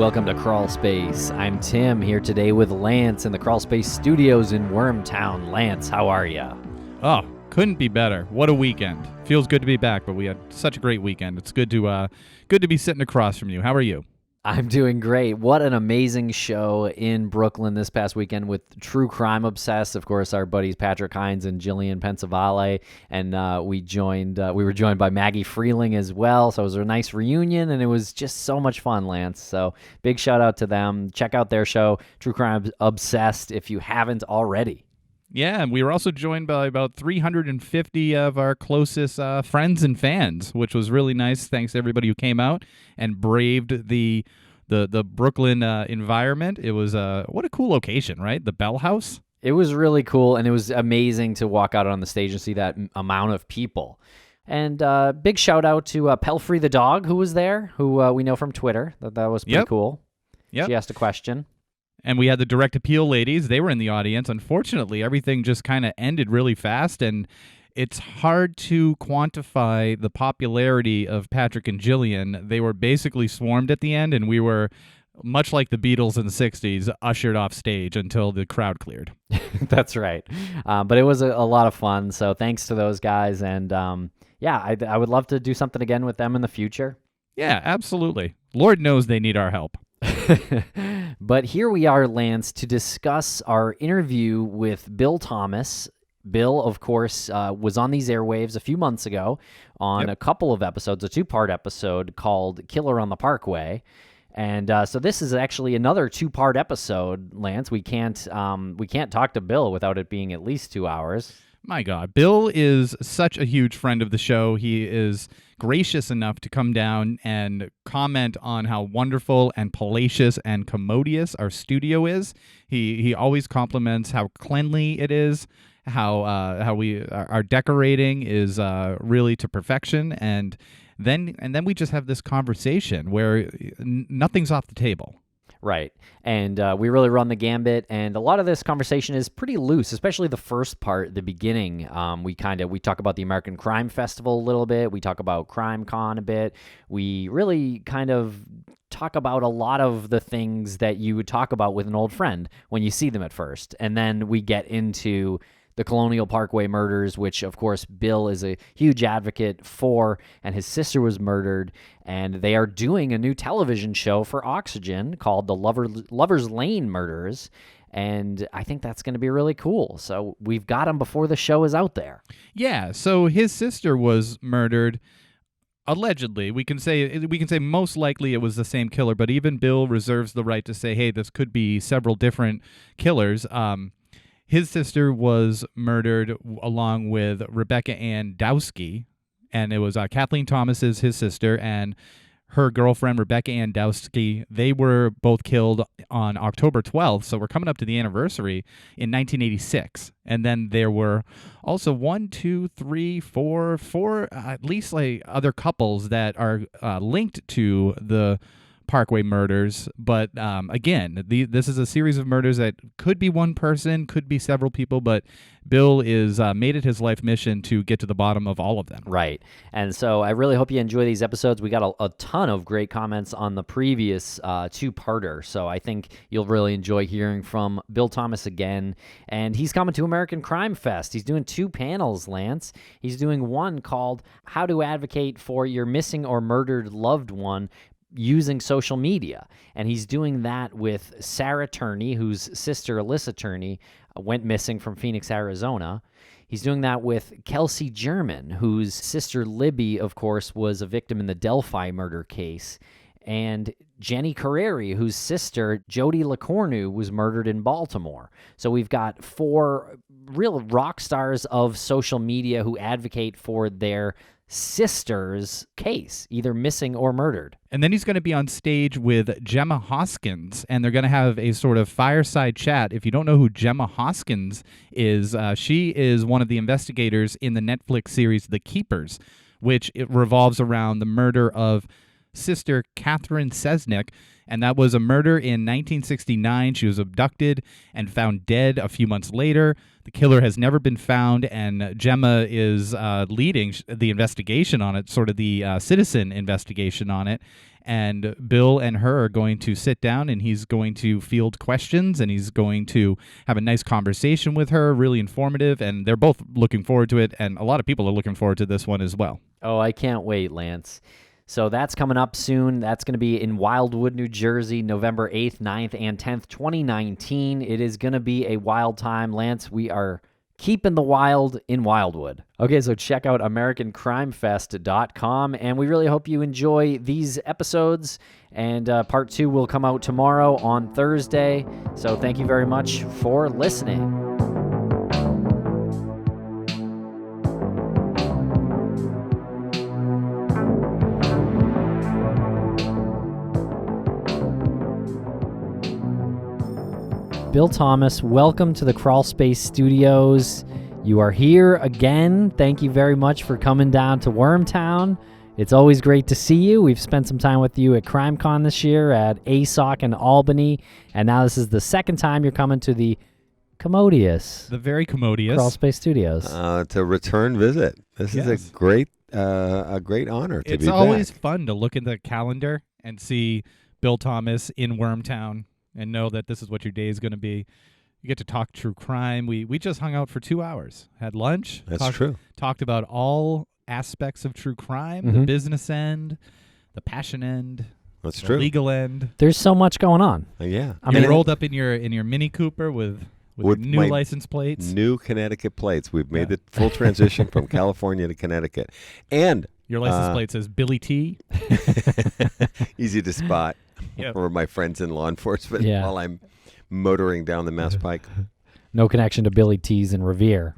welcome to Crawlspace. I'm Tim, here today with Lance in the Crawlspace studios in Wormtown. Lance, how are ya? Oh, couldn't be better. What a weekend. Feels good to be back, but we had such a great weekend. It's good to be sitting across from you. How are you? I'm doing great. What an amazing show in Brooklyn this past weekend with True Crime Obsessed. Of course, our buddies Patrick Hines and Jillian Pensavalle, and we were joined by Maggie Freeling as well. So it was a nice reunion, and it was just so much fun, Lance. So big shout out to them. Check out their show, True Crime Obsessed, if you haven't already. Yeah, and we were also joined by about 350 of our closest friends and fans, which was really nice. Thanks to everybody who came out and braved the Brooklyn environment. It was what a cool location, right? The Bell House. It was really cool, and it was amazing to walk out on the stage and see that amount of people. And big shout out to Pelfrey the dog, who was there, who we know from Twitter. That was pretty cool. Yep. She asked a question. And we had the direct appeal ladies. They were in the audience. Unfortunately, everything just kind of ended really fast, and it's hard to quantify the popularity of Patrick and Jillian. They were basically swarmed at the end, and we were, much like the Beatles in the 60s, ushered off stage until the crowd cleared. That's right. But it was a lot of fun, so thanks to those guys. And I would love to do something again with them in the future. Yeah, absolutely. Lord knows they need our help. But here we are, Lance, to discuss our interview with Bill Thomas. Bill, of course, was on these airwaves a few months ago on a couple of episodes, a two-part episode called Killer on the Parkway. And so this is actually another two-part episode, Lance. We can't talk to Bill without it being at least 2 hours. My God, Bill is such a huge friend of the show. He is gracious enough to come down and comment on how wonderful and palatial and commodious our studio is. He always compliments how cleanly it is, how our decorating is really to perfection, and then we just have this conversation where nothing's off the table. Right. And we really run the gambit, and a lot of this conversation is pretty loose, especially the first part, the beginning. We talk about the American Crime Festival a little bit. We talk about Crime Con a bit. We really kind of talk about a lot of the things that you would talk about with an old friend when you see them at first. And then we get into the Colonial Parkway Murders, which, of course, Bill is a huge advocate for, and his sister was murdered, and they are doing a new television show for Oxygen called the Lover's Lane Murders, and I think that's going to be really cool. So we've got him before the show is out there. Yeah, so his sister was murdered. Allegedly, we can say most likely it was the same killer, but even Bill reserves the right to say, hey, this could be several different killers. His sister was murdered along with Rebecca Ann Dowski, and it was Kathleen Thomas is his sister, and her girlfriend, Rebecca Ann Dowski. They were both killed on October 12th, so we're coming up to the anniversary in 1986. And then there were also 1, 2, 3, 4, at least like other couples that are linked to the Parkway Murders, but again, this is a series of murders that could be one person, could be several people, but Bill is made it his life mission to get to the bottom of all of them. Right, and so I really hope you enjoy these episodes. We got a ton of great comments on the previous two-parter, so I think you'll really enjoy hearing from Bill Thomas again, and he's coming to American Crime Fest. He's doing 2 panels, Lance. He's doing one called How to Advocate for Your Missing or Murdered Loved One using social media, and he's doing that with Sarah Turney, whose sister Alyssa Turney went missing from Phoenix, Arizona. He's doing that with Kelsey German, whose sister Libby, of course, was a victim in the Delphi murder case, and Jenny Carreri, whose sister Jody LaCornu was murdered in Baltimore. So we've got 4 real rock stars of social media who advocate for their sister's case, either missing or murdered. And then he's going to be on stage with Gemma Hoskins, and they're going to have a sort of fireside chat. If you don't know who Gemma Hoskins is, she is one of the investigators in the Netflix series The Keepers, which it revolves around the murder of sister Catherine Sesnick. and that was a murder in 1969. She was abducted and found dead a few months later. The killer has never been found, and Gemma is leading the investigation on it, sort of the citizen investigation on it. And Bill and her are going to sit down, and he's going to field questions, and he's going to have a nice conversation with her, really informative, and they're both looking forward to it, and a lot of people are looking forward to this one as well. Oh, I can't wait, Lance. So that's coming up soon. That's going to be in Wildwood, New Jersey, November 8th, 9th, and 10th, 2019. It is going to be a wild time. Lance, we are keeping the wild in Wildwood. Okay, so check out AmericanCrimeFest.com, and we really hope you enjoy these episodes. And part 2 will come out tomorrow on Thursday. So thank you very much for listening. Bill Thomas, welcome to the Crawlspace Studios. You are here again. Thank you very much for coming down to Wormtown. It's always great to see you. We've spent some time with you at CrimeCon this year, at ASOC in Albany, and now this is the second time you're coming to the commodious, The very commodious. Crawlspace Studios. It's a return visit. This is a great honor to be back. It's always fun to look at the calendar and see Bill Thomas in Wormtown and know that this is what your day is going to be. You get to talk true crime. We just hung out for 2 hours, had lunch. That's true. Talked about all aspects of true crime, the business end, the passion end, That's the true. legal end. There's so much going on. Yeah. I You mean, rolled up in your Mini Cooper with new my license plates. New Connecticut plates. We've made the full transition from California to Connecticut. And Your license plate says Billy T. easy to spot Yep. for my friends in law enforcement Yeah. while I'm motoring down the Mass Pike. No connection to Billy T's and Revere.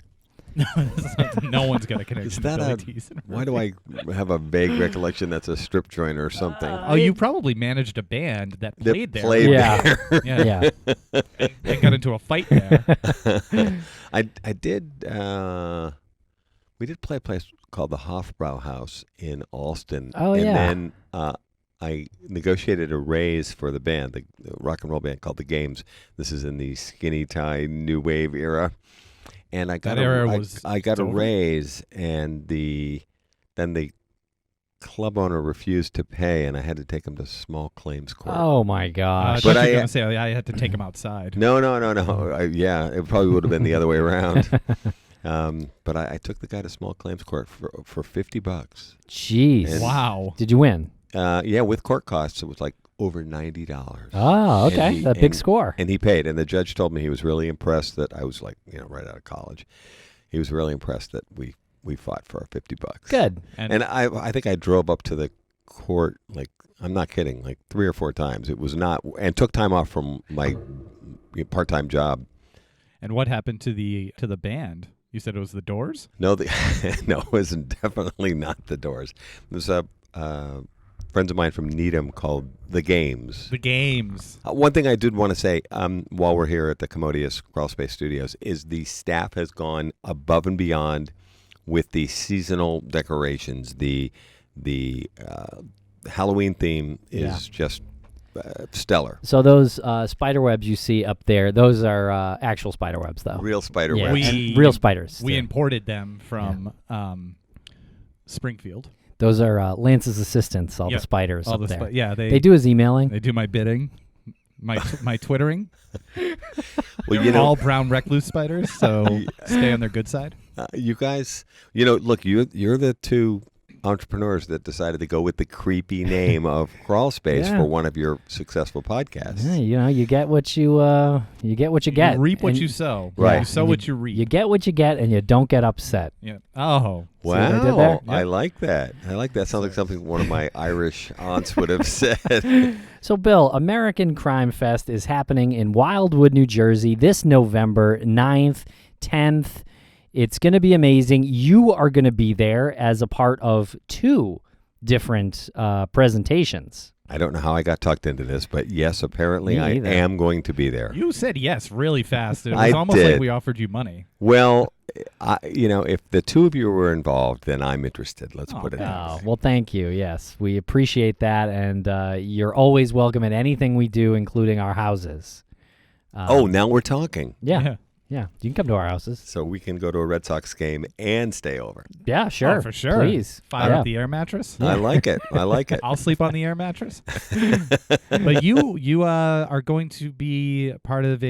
No one's got a Is connection that to Billy a? T's. Why do I have a vague recollection that's a strip joint or something? Oh, you probably managed a band that That played there. played Yeah. there. Yeah. Yeah. And got into a fight there. I did. We did play a place called the Hofbrau House in Alston. Oh, and yeah. then I negotiated a raise for the band, the rock and roll band called the Games. This is in the skinny tie new wave era, and I got That era was I got a over. raise, and then the club owner refused to pay, and I had to take him to small claims court. Oh, my gosh. But But I was I- going to say I had to take him outside. No. Yeah, it probably would have been the other way around. But I took the guy to small claims court for $50. Jeez. And- Wow. Did you win? Yeah, with court costs, it was like over $90. Oh, okay. And he- That big and- score. And he paid. And the judge told me he was really impressed that I was like, right out of college. He was really impressed that we fought for our $50. Good. And I think I drove up to the court, like, I'm not kidding, like 3 or 4 times. It was not, and took time off from my part-time job. And what happened to the band? You said it was the Doors? No, no, it was definitely not the Doors. There's friends of mine from Needham called the Games. The Games. One thing I did want to say while we're here at the commodious Crawlspace Studios is the staff has gone above and beyond with the seasonal decorations. The Halloween theme is just stellar. So those spider webs you see up there, those are actual spider webs, though. Real spider Yeah, webs. and real spiders. We too. imported them from Springfield. Those are Lance's assistants, all Yep. the spiders All up the there. yeah, They do his emailing. They do my bidding, my twittering. Well, All brown recluse spiders, so stay on their good side. you guys, look, you're the two entrepreneurs that decided to go with the creepy name of Crawlspace Yeah. for one of your successful podcasts. Yeah, you get what you get. You reap what And you sow. Right. You sow what you reap. You get what you get, and you don't get upset. Yeah. Oh. See what I did there? Wow, I Yep. like that. Sounds like something one of my Irish aunts would have said. So, Bill, American Crime Fest is happening in Wildwood, New Jersey this November 9th, 10th. It's going to be amazing. You are going to be there as a part of 2 different presentations. I don't know how I got tucked into this, but yes, apparently Me I either. am going to be there. You said yes really fast. It was I almost like did. we offered you money. Well, if the two of you were involved, then I'm interested. Let's put it that Oh, way. well, thank you. Yes, we appreciate that, and you're always welcome at anything we do, including our houses. Now we're talking. Yeah. You can come to our houses. So we can go to a Red Sox game and stay over. Yeah, sure. Oh, for sure. Please. Fire Yeah. up the air mattress. I like it. I like it. I'll sleep on the air mattress. But you are going to be part of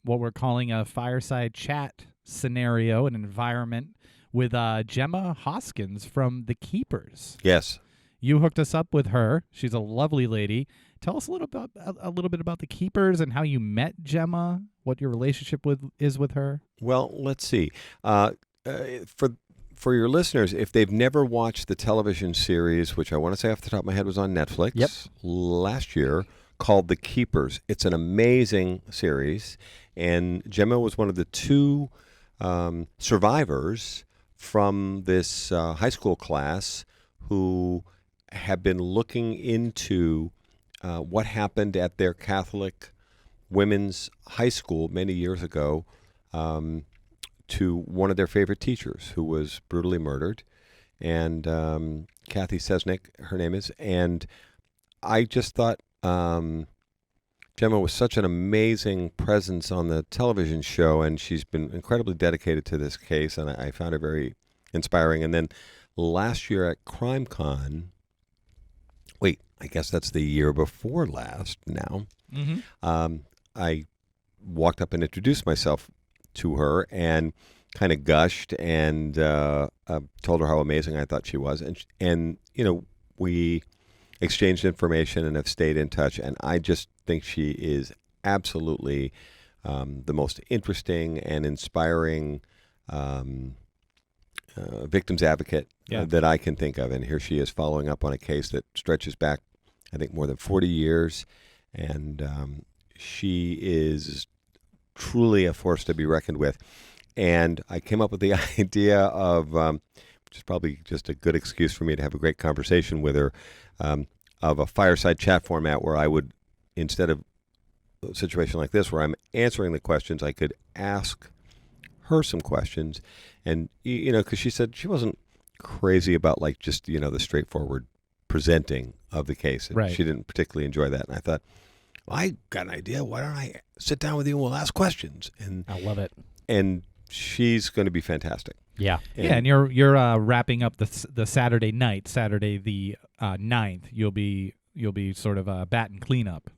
what we're calling a fireside chat scenario, an environment with Gemma Hoskins from The Keepers. Yes. You hooked us up with her. She's a lovely lady. Tell us a little bit about The Keepers and how you met Gemma, what your relationship is with her. Well, let's see. For your listeners, if they've never watched the television series, which I want to say off the top of my head was on Netflix last year, called The Keepers, it's an amazing series. And Gemma was one of the two survivors from this high school class who have been looking into what happened at their Catholic women's high school many years ago to one of their favorite teachers who was brutally murdered. And Kathy Sesnick, her name is. And I just thought Gemma was such an amazing presence on the television show, and she's been incredibly dedicated to this case, and I found her very inspiring. And then last year at CrimeCon, I guess that's the year before last now, I walked up and introduced myself to her and kind of gushed and told her how amazing I thought she was. And we exchanged information and have stayed in touch. And I just think she is absolutely the most interesting and inspiring victims advocate that I can think of. And here she is following up on a case that stretches back, I think, more than 40 years. And she is truly a force to be reckoned with. And I came up with the idea of, which is probably just a good excuse for me to have a great conversation with her, of a fireside chat format where I would, instead of a situation like this where I'm answering the questions, I could ask her some questions. And, because she said she wasn't crazy about just, the straightforward presenting of the case. Right. She didn't particularly enjoy that. And I thought, I got an idea. Why don't I sit down with you and we'll ask questions? And I love it. And she's going to be fantastic. Yeah. And you're wrapping up the Saturday night, Saturday the 9th. You'll be sort of batting cleanup.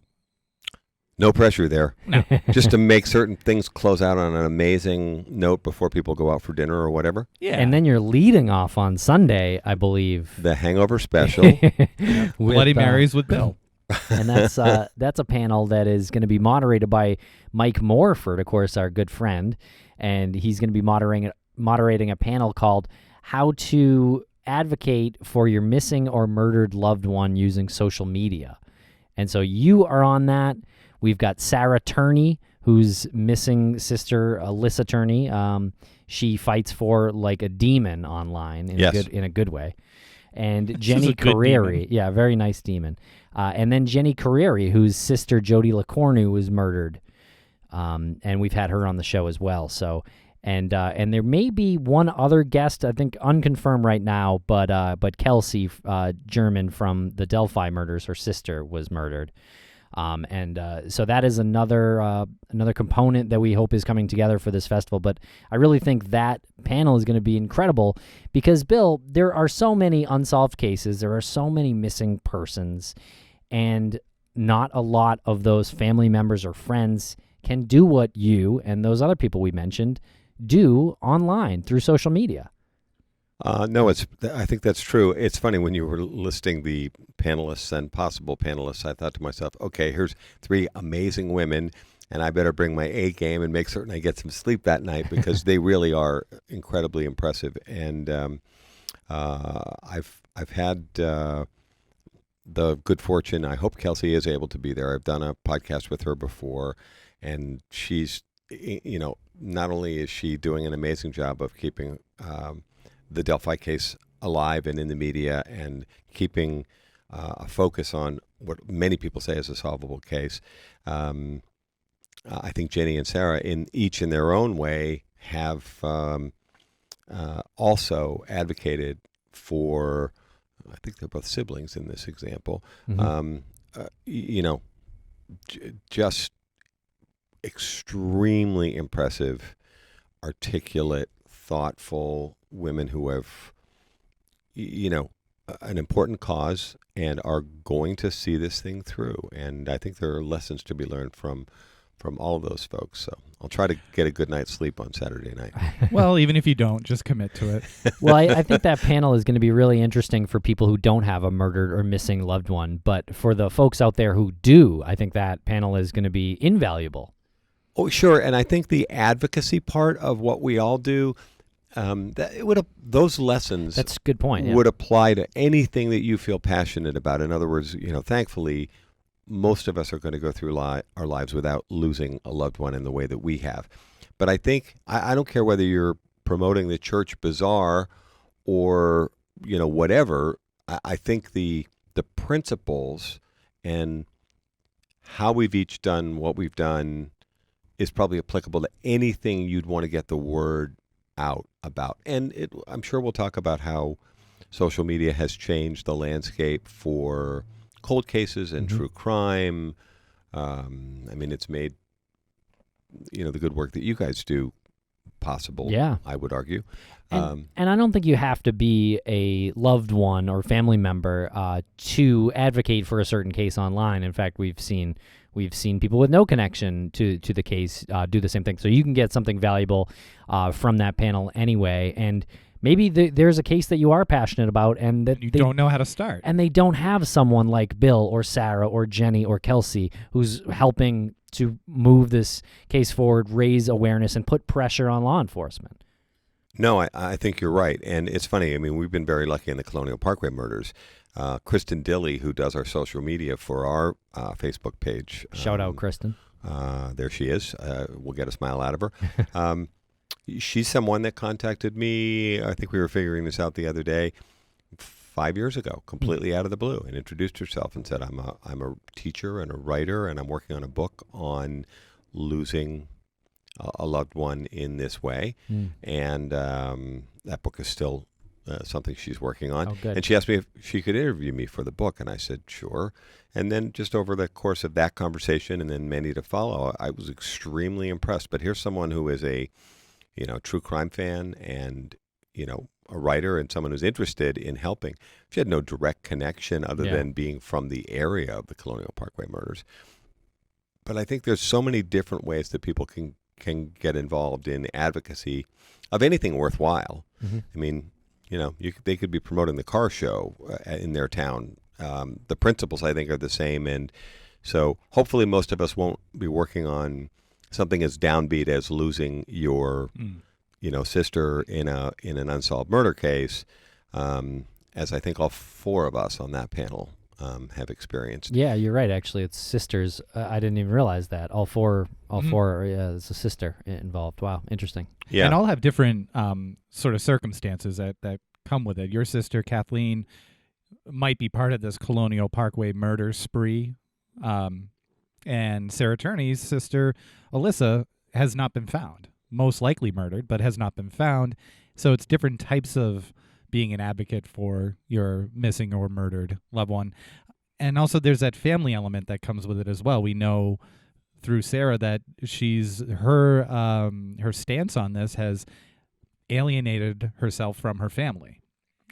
No pressure there. No. Just to make certain things close out on an amazing note before people go out for dinner or whatever. Yeah. And then you're leading off on Sunday, I believe. The Hangover Special. Bloody Marys with Bill. And that's a panel that is going to be moderated by Mike Morford, of course, our good friend, and he's going to be moderating a panel called "How to Advocate for Your Missing or Murdered Loved One Using Social Media." And so you are on that. We've got Sarah Turney, whose missing sister, Alyssa Turney. She fights for like a demon online in a good way. And Jenny Carreri, very nice demon. And then Jenny Carreri, whose sister Jody LaCornu was murdered, and we've had her on the show as well. So, and there may be one other guest, I think unconfirmed right now, but Kelsey German from the Delphi murders, her sister was murdered. So that is another component that we hope is coming together for this festival. But I really think that panel is going to be incredible because, Bill, there are so many unsolved cases. There are so many missing persons, and not a lot of those family members or friends can do what you and those other people we mentioned do online through social media. No, I think that's true. It's funny, when you were listing the panelists and possible panelists, I thought to myself, okay, here's 3 amazing women, and I better bring my A game and make certain I get some sleep that night because they really are incredibly impressive. And I've had the good fortune. I hope Kelsey is able to be there. I've done a podcast with her before, and she's, not only is she doing an amazing job of keeping the Delphi case alive and in the media and keeping a focus on what many people say is a solvable case. I think Jenny and Sarah, in their own way, have also advocated for. I think they're both siblings in this example. Just extremely impressive, articulate, thoughtful women who have, an important cause and are going to see this thing through. And I think there are lessons to be learned from all of those folks. So I'll try to get a good night's sleep on Saturday night. Well, even if you don't, just commit to it. Well, I think that panel is going to be really interesting for people who don't have a murdered or missing loved one. But for the folks out there who do, I think that panel is going to be invaluable. Oh, sure. And I think the advocacy part of what we all do, those lessons. That's a good point. Yeah. Would apply to anything that you feel passionate about. In other words, thankfully, most of us are going to go through our lives without losing a loved one in the way that we have. But I think, I don't care whether you're promoting the church bazaar or, whatever, I think the principles and how we've each done what we've done is probably applicable to anything you'd want to get the word out about. And I'm sure we'll talk about how social media has changed the landscape for cold cases and true crime. It's made, the good work that you guys do possible, yeah. I would argue. And I don't think you have to be a loved one or family member to advocate for a certain case online. In fact, we've seen people with no connection to the case do the same thing. So you can get something valuable from that panel anyway. And maybe there's a case that you are passionate about and that you don't know how to start. And they don't have someone like Bill or Sarah or Jenny or Kelsey who's helping to move this case forward, raise awareness, and put pressure on law enforcement. No, I think you're right. And it's funny. We've been very lucky in the Colonial Parkway Murders. Kristen Dilley, who does our social media for our Facebook page. Shout out, Kristen. There she is. We'll get a smile out of her. She's someone that contacted me. I think we were figuring this out the other day, 5 years ago, completely out of the blue, and introduced herself and said, I'm a teacher and a writer, and I'm working on a book on losing a loved one in this way. And that book is still something she's working on. Oh, good. And she asked me if she could interview me for the book, and I said, sure. And then just over the course of that conversation and then many to follow, I was extremely impressed. But here's someone who is a true crime fan and, a writer and someone who's interested in helping. She had no direct connection other than being from the area of the Colonial Parkway Murders. But I think there's so many different ways that people can get involved in advocacy of anything worthwhile. They could be promoting the car show in their town. The principles, I think, are the same. And so hopefully most of us won't be working on something as downbeat as losing your, sister in an unsolved murder case, as I think all four of us on that panel have experienced. Yeah, you're right. Actually, it's sisters. I didn't even realize that all four. There's a sister involved. Wow, interesting. Yeah, and all have different sort of circumstances that come with it. Your sister Kathleen might be part of this Colonial Parkway murder spree. And Sarah Turney's sister, Alyssa, has not been found. Most likely murdered, but has not been found. So it's different types of being an advocate for your missing or murdered loved one. And also there's that family element that comes with it as well. We know through Sarah that her stance on this has alienated herself from her family.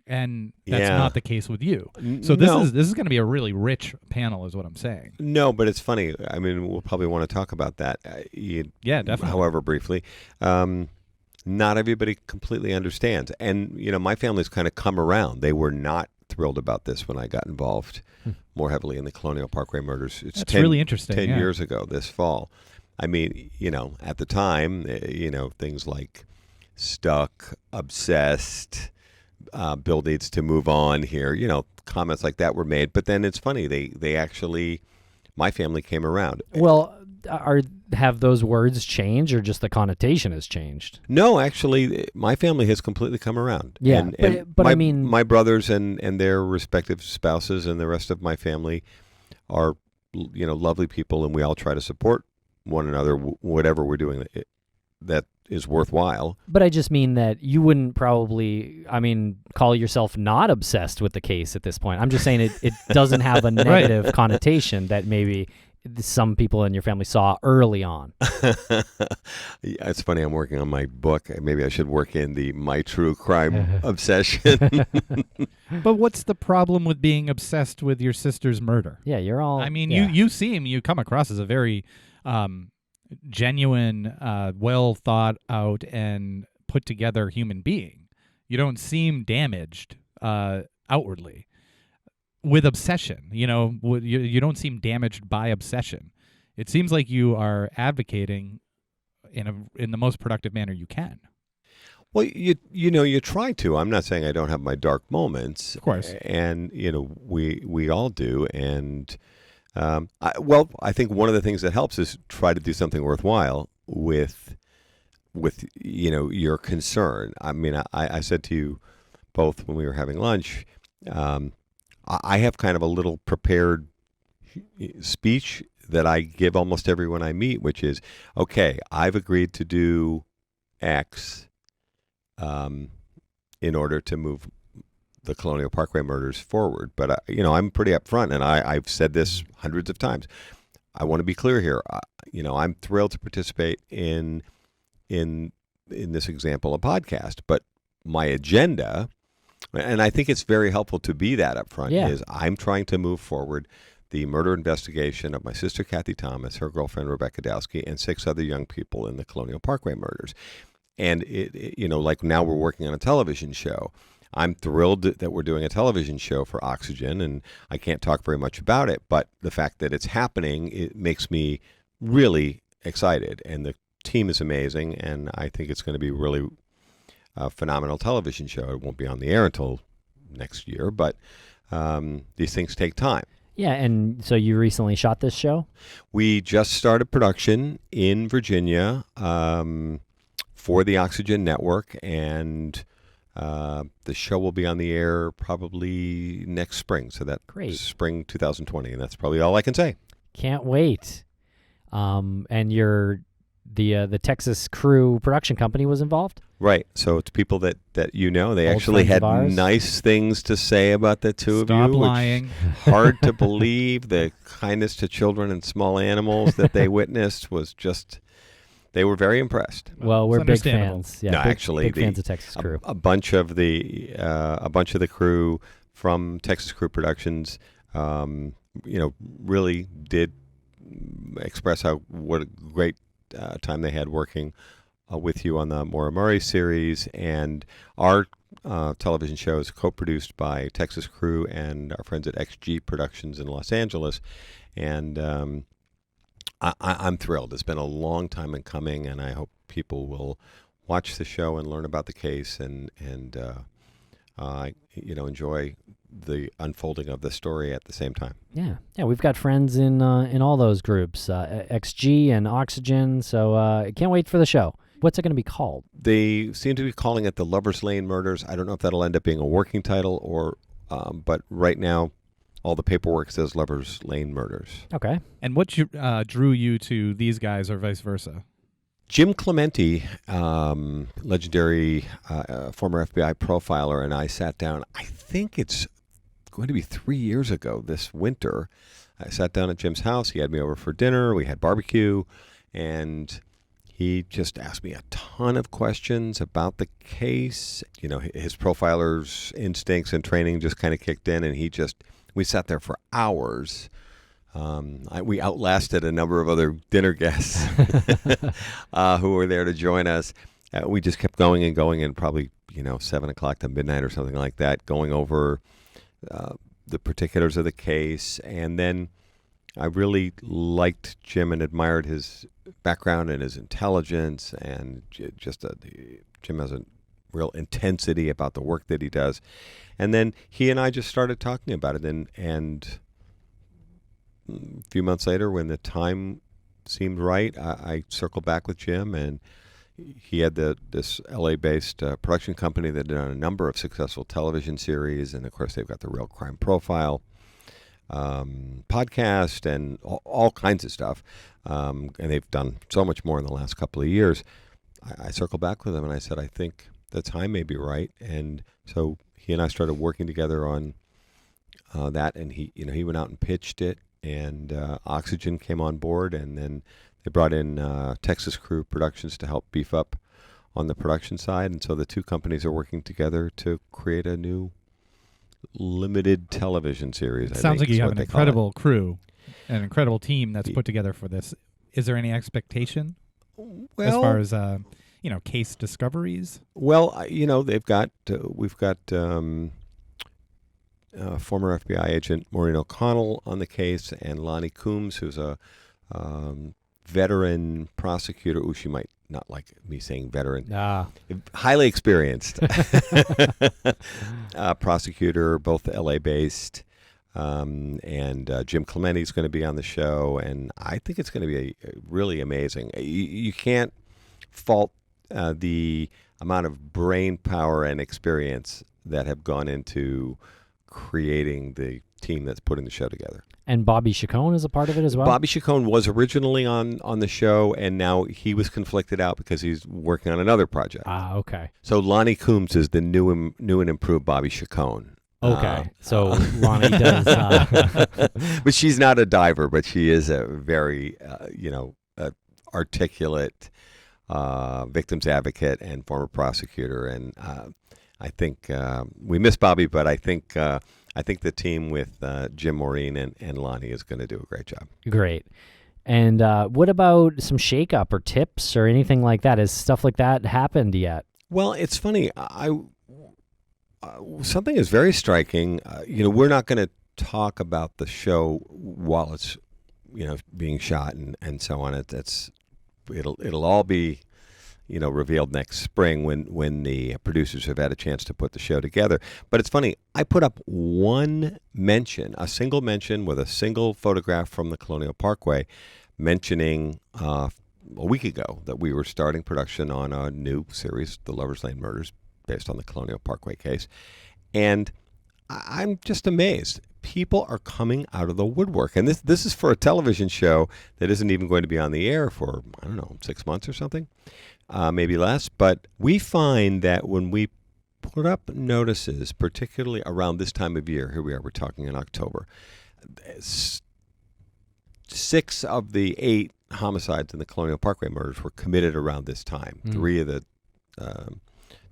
And that's not the case with you. So this is going to be a really rich panel is what I'm saying. No, but it's funny. We'll probably want to talk about that. Yeah, definitely. However briefly. Not everybody completely understands. And, my family's kind of come around. They were not thrilled about this when I got involved more heavily in the Colonial Parkway Murders. It's really interesting. 10 years ago this fall. At the time, things like stuck, obsessed, Bill needs to move on here. Comments like that were made. But then it's funny. They actually, my family came around. Well, have those words changed, or just the connotation has changed? No, actually, my family has completely come around. Yeah, but my, I mean, my brothers and their respective spouses and the rest of my family are, lovely people, and we all try to support one another, whatever we're doing that is worthwhile. but I just mean that you wouldn't probably, call yourself not obsessed with the case at this point. I'm just saying it doesn't have a negative connotation that maybe some people in your family saw early on. Yeah, it's funny. I'm working on my book. Maybe I should work in my true crime obsession. But what's the problem with being obsessed with your sister's murder? Yeah, you're all. I mean, yeah. you come across as a very genuine, well thought out and put together human being. You don't seem damaged outwardly with obsession. You don't seem damaged by obsession. It seems like you are advocating in the most productive manner you can. Well, you try to. I'm not saying I don't have my dark moments. Of course. And, we all do. And, I think one of the things that helps is try to do something worthwhile with your concern. I mean, I said to you both when we were having lunch, I have kind of a little prepared speech that I give almost everyone I meet, which is, okay, I've agreed to do X in order to move the Colonial Parkway murders forward. But, I'm pretty upfront, and I've said this hundreds of times. I want to be clear here. I'm thrilled to participate in this example, a podcast, but my agenda, and I think it's very helpful to be that upfront, is I'm trying to move forward the murder investigation of my sister, Kathy Thomas, her girlfriend, Rebecca Dowski, and 6 other young people in the Colonial Parkway murders. And, like now we're working on a television show. I'm thrilled that we're doing a television show for Oxygen, and I can't talk very much about it, but the fact that it's happening, it makes me really excited. And the team is amazing, and I think it's going to be really a phenomenal television show. It won't be on the air until next year, but these things take time. Yeah, and so you recently shot this show? We just started production in Virginia for the Oxygen Network, and the show will be on the air probably next spring. So that's great. Spring 2020, and that's probably all I can say. Can't wait. And the Texas Crew production company was involved? Right. So it's people that they Old actually friends had of ours. nice things to say about the two of you. Stop lying. Hard to believe. The kindness to children and small animals that they witnessed was just, they were very impressed. Well, we're It's big understandable. fans. Yeah, No, big, actually, big fans of Texas Crew. A bunch of the crew from Texas Crew Productions, really did express what a great time they had working with you on the Maura series. And our television show is co-produced by Texas Crew and our friends at XG Productions in Los Angeles. And I'm thrilled. It's been a long time in coming, and I hope people will watch the show and learn about the case and enjoy the unfolding of the story at the same time. Yeah, we've got friends in all those groups, XG and Oxygen. So I can't wait for the show. What's it going to be called? They seem to be calling it the Lovers Lane Murders. I don't know if that'll end up being a working title or, but right now, all the paperwork says Lovers Lane Murders. Okay. And what drew you to these guys, or vice versa? Jim Clemente, legendary former FBI profiler, and I sat down. I think it's going to be 3 years ago this winter. I sat down at Jim's house. He had me over for dinner. We had barbecue, and he just asked me a ton of questions about the case. His profiler's instincts and training just kind of kicked in, and we sat there for hours. We outlasted a number of other dinner guests who were there to join us. We just kept going, and probably 7 o'clock to midnight or something like that, going over the particulars of the case. And then I really liked Jim and admired his background and his intelligence, and Jim has a real intensity about the work that he does. And then he and I just started talking about it, and a few months later, when the time seemed right, I circled back with Jim, and he had this LA-based production company that did a number of successful television series, and of course they've got the Real Crime Profile podcast and all kinds of stuff, and they've done so much more in the last couple of years. I circled back with him and I said, I think the time may be right, and so he and I started working together on that, and he went out and pitched it, and Oxygen came on board, and then they brought in Texas Crew Productions to help beef up on the production side, and so the two companies are working together to create a new limited television series. It sounds like you have an incredible crew, an incredible team that's put together for this. Is there any expectation as far as case discoveries? Well, we've got former FBI agent Maureen O'Connell on the case, and Lonnie Coombs, who's a veteran prosecutor. Ooh, she might not like me saying veteran. Highly experienced prosecutor, both LA-based, and Jim Clementi's going to be on the show, and I think it's going to be really amazing. You can't fault the amount of brain power and experience that have gone into creating the team that's putting the show together. And Bobby Chacon is a part of it as well? Bobby Chacon was originally on the show, and now he was conflicted out because he's working on another project. Okay. So Lonnie Coombs is the new and improved Bobby Chacon. Okay. So Lonnie does... But she's not a diver, but she is a very, articulate victims advocate and former prosecutor. And I think we miss Bobby, but I think the team with Jim, Maureen, and Lonnie is going to do a great job. Great. And what about some shakeup or tips or anything like that? Has stuff like that happened yet? Well, it's funny. Something is very striking. We're not going to talk about the show while it's being shot and so on. It'll all be revealed next spring when the producers have had a chance to put the show together. But it's funny, I put up a single mention with a single photograph from the Colonial Parkway mentioning a week ago that we were starting production on a new series, The Lover's Lane Murders, based on the Colonial Parkway case. And I'm just amazed. People are coming out of the woodwork. And this is for a television show that isn't even going to be on the air for, 6 months or something. Maybe less, but we find that when we put up notices, particularly around this time of year, here we are, we're talking in October, 6 of the 8 homicides in the Colonial Parkway murders were committed around this time. 3 of the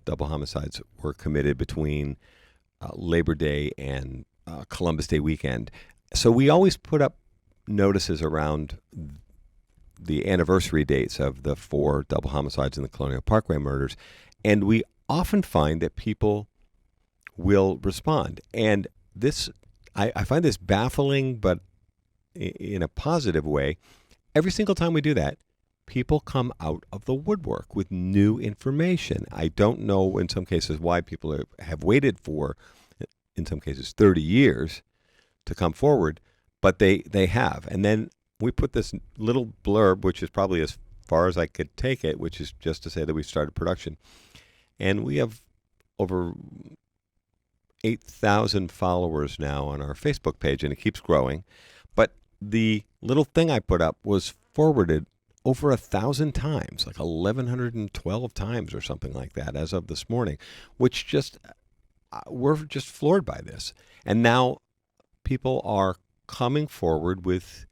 double homicides were committed between Labor Day and Columbus Day weekend. So we always put up notices around the anniversary dates of the 4 double homicides in the Colonial Parkway murders, and we often find that people will respond. And this, I find this baffling, but in a positive way. Every single time we do that, people come out of the woodwork with new information. I don't know in some cases why people have waited for, in some cases, 30 years to come forward, but they have. And then we put this little blurb, which is probably as far as I could take it, which is just to say that we started production. And we have over 8,000 followers now on our Facebook page, and it keeps growing. But the little thing I put up was forwarded over 1,000 times, like 1,112 times or something like that as of this morning, which just, we're just floored by this. And now people are coming forward with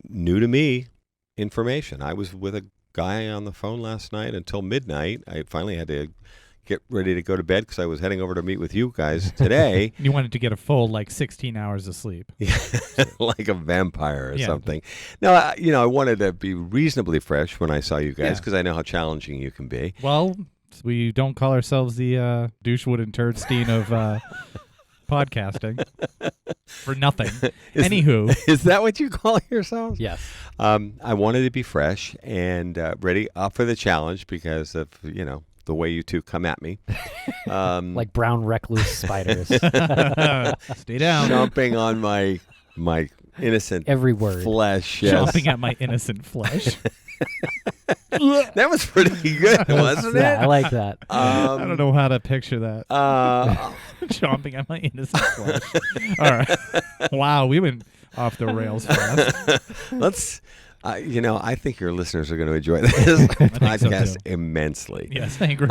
new to me information. I was with a guy on the phone last night until midnight. I finally had to get ready to go to bed because I was heading over to meet with you guys today. You wanted to get a full 16 hours of sleep. Like a vampire or something. No, I wanted to be reasonably fresh when I saw you guys because I know how challenging you can be. Well, we don't call ourselves the Douchewood and Turdstein of podcasting for nothing. Anywho. Is that what you call yourselves? Yes. I wanted to be fresh and ready up for the challenge because of, the way you two come at me. Like brown recluse spiders. Stay down. Jumping on my innocent Every word. flesh. Yes. Chomping at my innocent flesh. That was pretty good, wasn't it? Yeah, I like that. I don't know how to picture that. Chomping at my innocent flesh. All right. Wow, we went off the rails fast. Let's, I think your listeners are going to enjoy this podcast too. immensely. Yes, I agree.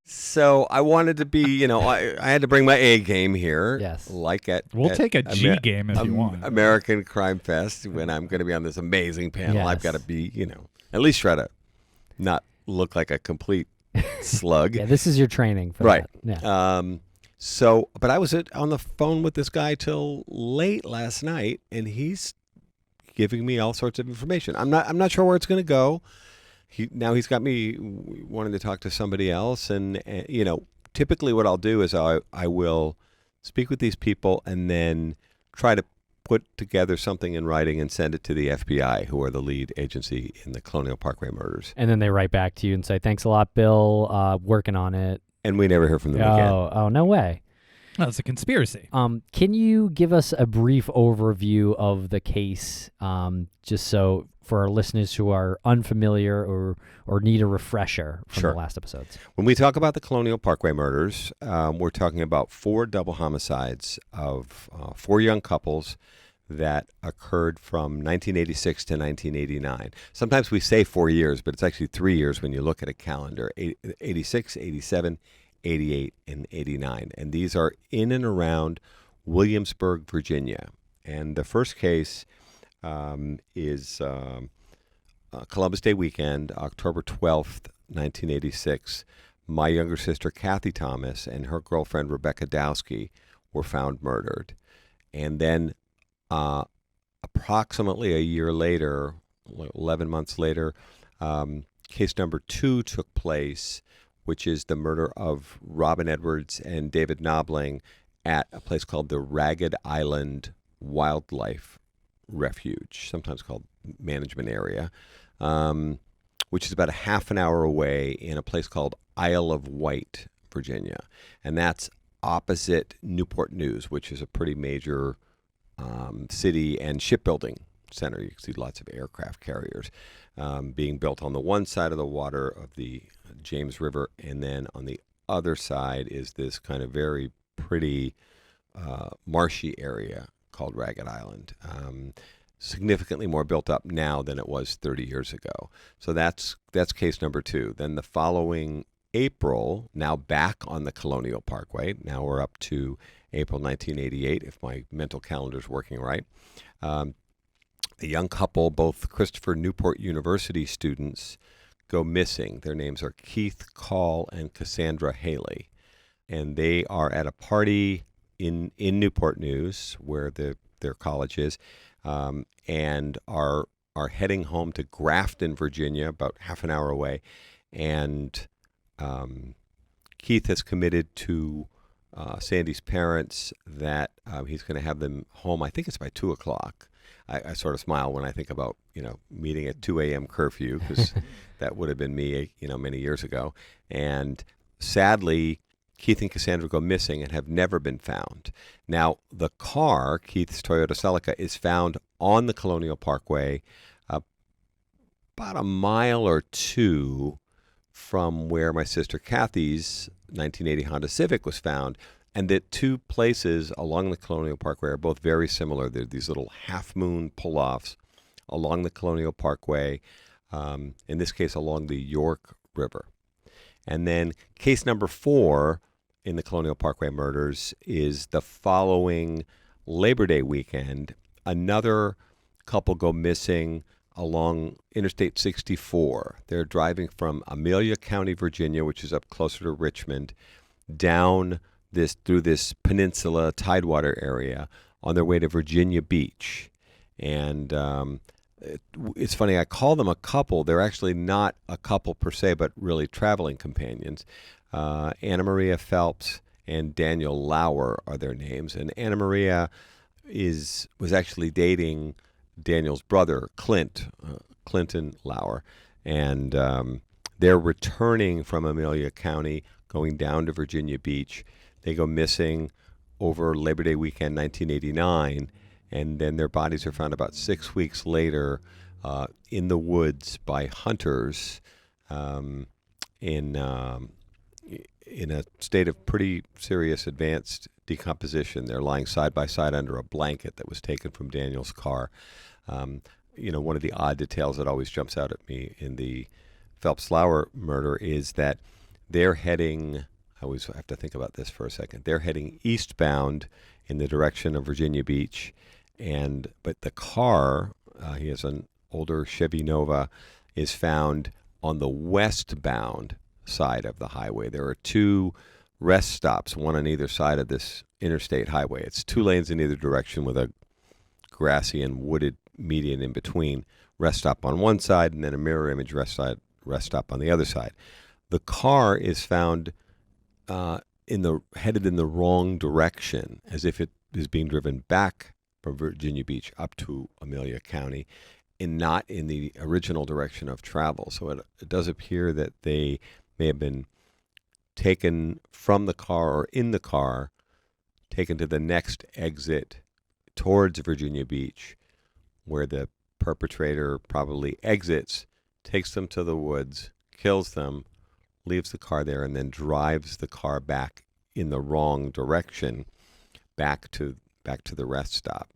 So I wanted to be, I had to bring my A game here. Yes. Like at We'll take a G game if you want. American Crime Fest, when I'm going to be on this amazing panel, I've got to be, at least try to not look like a complete slug. Yeah, this is your training for Right. that. Yeah. But I was on the phone with this guy till late last night, and he's giving me all sorts of information. I'm not sure where it's going to go. He's got me wanting to talk to somebody else, and typically what I'll do is I will speak with these people and then try to put together something in writing and send it to the FBI, who are the lead agency in the Colonial Parkway murders. And then they write back to you and say, "Thanks a lot, Bill. Working on it." And we never hear from them again. Oh, no way. No, it's a conspiracy. Can you give us a brief overview of the case, just so for our listeners who are unfamiliar or need a refresher from Sure. the last episodes? When we talk about the Colonial Parkway murders, we're talking about 4 double homicides of 4 young couples that occurred from 1986 to 1989. Sometimes we say 4 years, but it's actually 3 years when you look at a calendar: 86, 87, 88, and 89. And these are in and around Williamsburg, Virginia. And the first case is Columbus Day weekend, October 12th, 1986. My younger sister, Kathy Thomas, and her girlfriend, Rebecca Dowski, were found murdered. And then approximately a year later, 11 months later, case number 2 took place, which is the murder of Robin Edwards and David Knobling at a place called the Ragged Island Wildlife Refuge, sometimes called Management Area, which is about a half an hour away in a place called Isle of Wight, Virginia. And that's opposite Newport News, which is a pretty major city and shipbuilding center. You can see lots of aircraft carriers being built on the one side of the water of the James River, and then on the other side is this kind of very pretty marshy area called Ragged Island. Significantly more built up now than it was 30 years ago. So that's case number 2. Then the following April, now back on the Colonial Parkway, now we're up to April 1988, if my mental calendar's working right. A young couple, both Christopher Newport University students, go missing. Their names are Keith Call and Cassandra Haley. And they are at a party in Newport News, where their college is, and are heading home to Grafton, Virginia, about half an hour away. And Keith has committed to Sandy's parents that he's going to have them home. I think it's by 2 o'clock. I sort of smile when I think about, meeting at 2 a.m. curfew, because that would have been me, many years ago. And sadly, Keith and Cassandra go missing and have never been found. Now, the car, Keith's Toyota Celica, is found on the Colonial Parkway about a mile or 2 from where my sister Kathy's 1980 Honda Civic was found. And the 2 places along the Colonial Parkway are both very similar. They're these little half-moon pull-offs along the Colonial Parkway, in this case along the York River. And then case number 4 in the Colonial Parkway murders is the following Labor Day weekend. Another couple go missing along Interstate 64. They're driving from Amelia County, Virginia, which is up closer to Richmond, down through this peninsula tidewater area on their way to Virginia Beach. And it's funny, I call them a couple. They're actually not a couple per se, but really traveling companions. Anna Maria Phelps and Daniel Lauer are their names. And Anna Maria was actually dating Daniel's brother, Clinton Lauer. And they're returning from Amelia County, going down to Virginia Beach. They go missing over Labor Day weekend 1989, and then their bodies are found about 6 weeks later in the woods by hunters in a state of pretty serious advanced decomposition. They're lying side by side under a blanket that was taken from Daniel's car. One of the odd details that always jumps out at me in the Phelps-Lauer murder is that they're heading, I always have to think about this for a second, they're heading eastbound in the direction of Virginia Beach, but the car, he has an older Chevy Nova, is found on the westbound side of the highway. There are 2 rest stops, one on either side of this interstate highway. It's 2 lanes in either direction with a grassy and wooded median in between. Rest stop on one side and then a mirror image rest stop on the other side. The car is found headed in the wrong direction, as if it is being driven back from Virginia Beach up to Amelia County, and not in the original direction of travel. So it does appear that they may have been taken from the car or in the car, taken to the next exit towards Virginia Beach, where the perpetrator probably exits, takes them to the woods, kills them, leaves the car there, and then drives the car back in the wrong direction, back to the rest stop.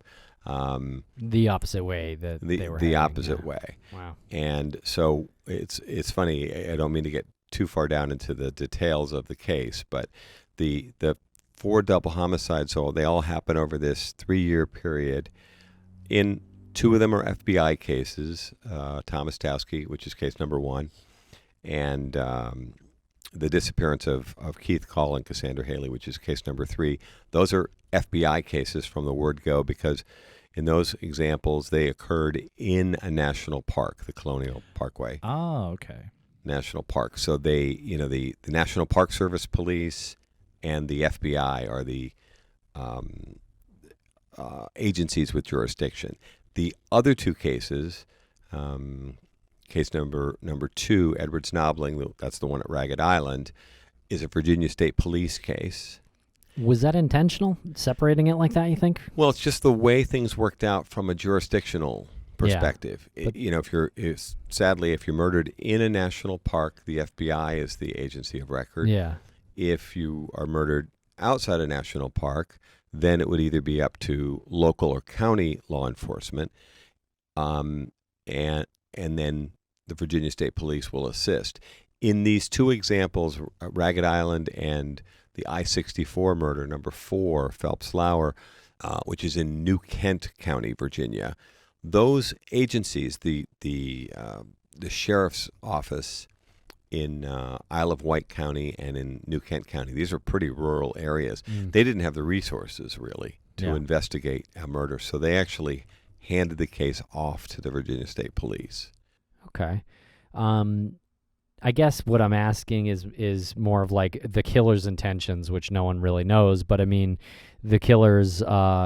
The opposite way that they were the heading, opposite yeah. way. Wow. And so it's funny. I don't mean to get too far down into the details of the case, but the 4 double homicides, so they all happen over this 3-year period. In 2 of them are FBI cases, Thomas Towski, which is case number 1, and the disappearance of Keith Call and Cassandra Haley, which is case number 3. Those are FBI cases from the word go, because in those examples they occurred in a national park, the Colonial Parkway Oh, okay. National Park. So they, the National Park Service Police and the FBI are the agencies with jurisdiction. The other 2 cases, case number 2, Edward Snobling, that's the one at Ragged Island, is a Virginia State Police case. Was that intentional, separating it like that, you think? Well, it's just the way things worked out from a jurisdictional perspective. Yeah, Sadly, if you're murdered in a national park, the FBI is the agency of record. Yeah. If you are murdered outside a national park, then it would either be up to local or county law enforcement, and then the Virginia State Police will assist. In these 2 examples, Ragged Island and the I-64 murder, number 4, Phelps-Lauer, which is in New Kent County, Virginia, those agencies, the sheriff's office in Isle of Wight County and in New Kent County, these are pretty rural areas. They didn't have the resources, really, to investigate a murder, so they actually handed the case off to the Virginia State Police. Okay. I guess what I'm asking is more of like the killer's intentions, which no one really knows. But I mean, the killer's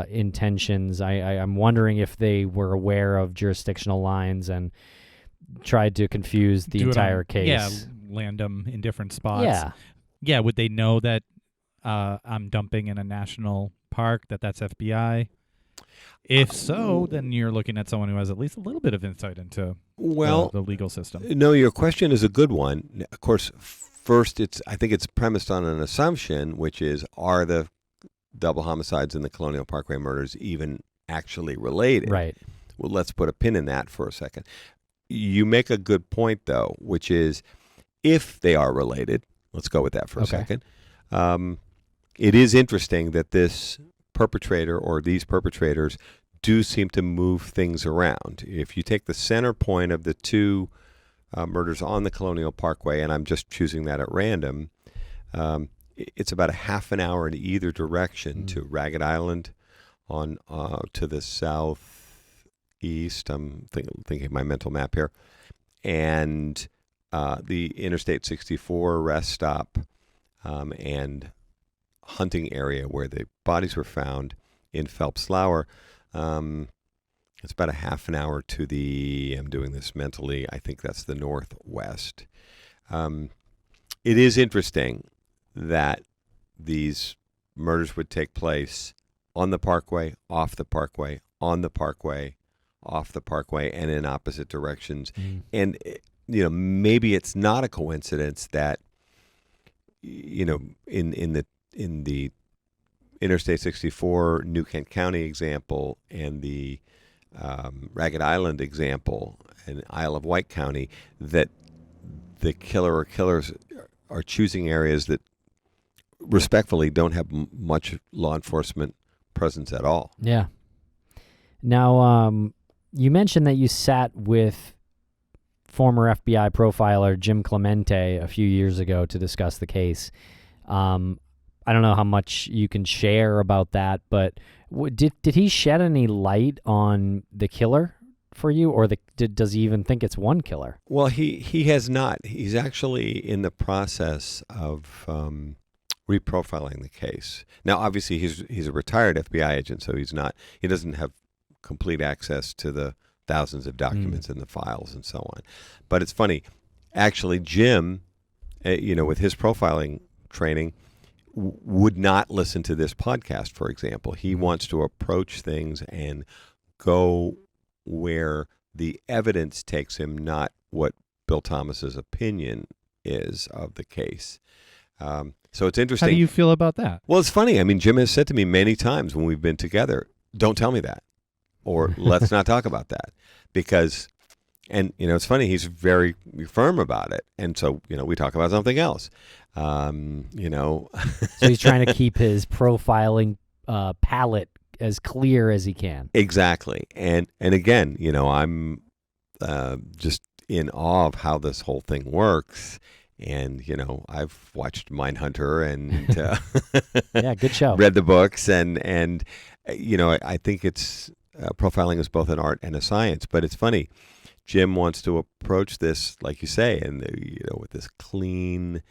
intentions, I'm wondering if they were aware of jurisdictional lines and tried to confuse the entire case. Yeah, land them in different spots. Yeah. Yeah, would they know that I'm dumping in a national park, that's FBI? If so, then you're looking at someone who has at least a little bit of insight into the legal system. No, your question is a good one. Of course, first, I think it's premised on an assumption, which is, are the double homicides in the Colonial Parkway murders even actually related? Right. Well, let's put a pin in that for a second. You make a good point, though, which is, if they are related, let's go with that for a second. It is interesting that this perpetrator or these perpetrators do seem to move things around. If you take the center point of the 2 murders on the Colonial Parkway, and I'm just choosing that at random, it's about a half an hour in either direction to Ragged Island on to the southeast. I'm thinking my mental map here. And the Interstate 64 rest stop and hunting area where the bodies were found in Phelps-Lauer. It's about a half an hour to I'm doing this mentally, I think that's the northwest. It is interesting that these murders would take place on the parkway, off the parkway, on the parkway, off the parkway, and in opposite directions. And maybe it's not a coincidence that in the Interstate 64 New Kent County example and the Ragged Island example and Isle of Wight County, that the killer or killers are choosing areas that respectfully don't have much law enforcement presence at all. Yeah. Now, you mentioned that you sat with former FBI profiler Jim Clemente a few years ago to discuss the case. I don't know how much you can share about that, but did he shed any light on the killer for you, or does he even think it's one killer? Well, he has not. He's actually in the process of reprofiling the case. Now, obviously, he's a retired FBI agent, so he doesn't have complete access to the thousands of documents in the files and so on. But it's funny, actually, Jim, with his profiling training, would not listen to this podcast, for example. He wants to approach things and go where the evidence takes him, not what Bill Thomas's opinion is of the case. So it's interesting. How do you feel about that? Well, it's funny. I mean, Jim has said to me many times when we've been together, don't tell me that, or let's not talk about that, because, and it's funny, he's very firm about it. And so, we talk about something else. So he's trying to keep his profiling palette as clear as he can. Exactly. And again, I'm just in awe of how this whole thing works. And, I've watched Mindhunter and yeah, good show. Read the books. And I think it's profiling is both an art and a science. But it's funny. Jim wants to approach this, like you say, and with this clean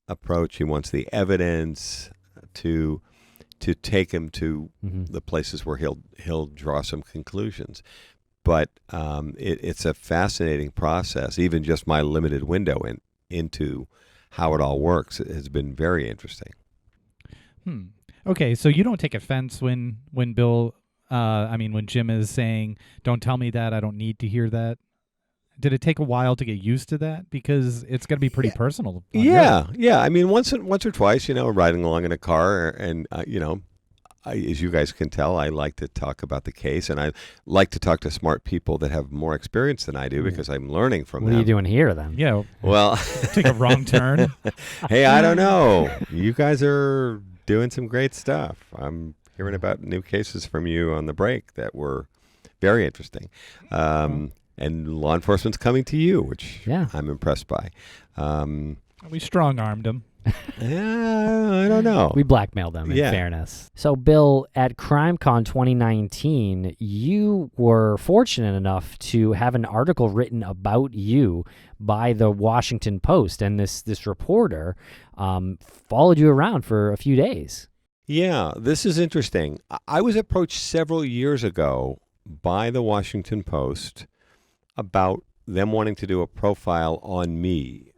approach. He wants the evidence to take him to the places where he'll draw some conclusions. But it's a fascinating process. Even just my limited window into how it all works has been very interesting. Okay, so you don't take offense when Bill, when Jim is saying, "Don't tell me that. I don't need to hear that." Did it take a while to get used to that? Because it's going to be pretty personal. Yeah. I mean, once or twice, riding along in a car, and as you guys can tell, I like to talk about the case, and I like to talk to smart people that have more experience than I do because I'm learning from them. What are you doing here, then? Yeah. Well, take a wrong turn. Hey, I don't know. You guys are doing some great stuff. I'm hearing about new cases from you on the break that were very interesting. And law enforcement's coming to you, which I'm impressed by. We strong-armed him. I don't know. We blackmailed them, in fairness. So, Bill, at CrimeCon 2019, you were fortunate enough to have an article written about you by the Washington Post, and this reporter followed you around for a few days. Yeah, this is interesting. I was approached several years ago by the Washington Post about them wanting to do a profile on me.